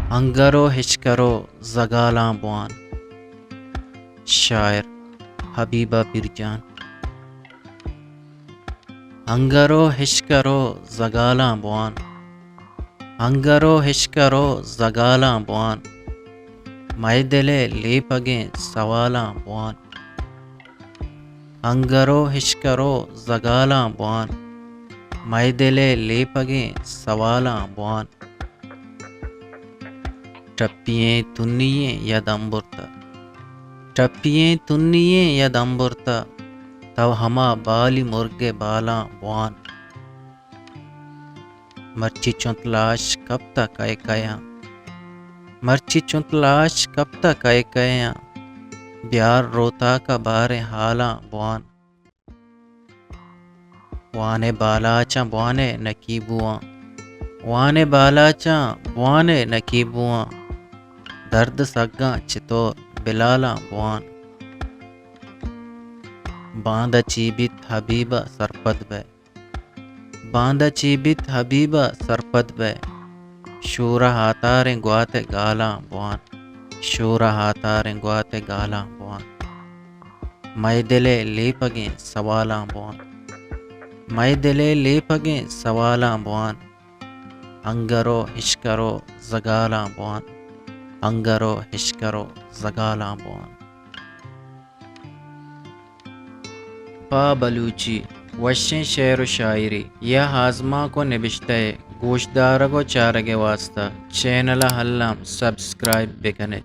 अंगरो हिचकरो ज़गालां बुआन। शायर हबीबा बिरजान। अंगरो हिचकरो ज़गालां बुआन। अंगरो हिचकरो ज़गालां बुआन। मैदिले लीपगें सवालां बुआन। अंगरो हिचकरो ज़गालां बुआन। मैदिले लीपगें सवालां बुआन। टप्पियें तुन्नियें यदंबुरता। टप्पियें तुन्नियें यदंबुरता। तव हमा बाली मुर्गे बालां बुआन। मर्ची चुंतलाश कब तक आए कयां। मर्ची चुंतलाश कब तक आए कयां। ब्यार रोता का बारे हालां बुआन। वाने बालाचा बुआने नकीबुआं। वाने बालाचा बुआने नकीबुआं। दर्द सग्गा चितोर बिलाला बुआन। बांदा चीबित हबीबा सरपद बे। बांदा चीबित हबीबा सरपद बे। शूरा हातारे ग्वाते गाला बुआन। शूरा हातारे ग्वाते गाला बुआन। मैदिले लीपगे सवाला बुआन। मैदिले लीपगे सवाला बुआन। अंगरो हिचकरो ज़गालां बुआन। अंगरो हिचकरो ज़गालां बुआन। पा बलूची वशें शेर व शायरी यह हाजमा को निबिश्ते गोशदार को चारगे वास्ता चैनल हल्लाम सब्सक्राइब बेकने।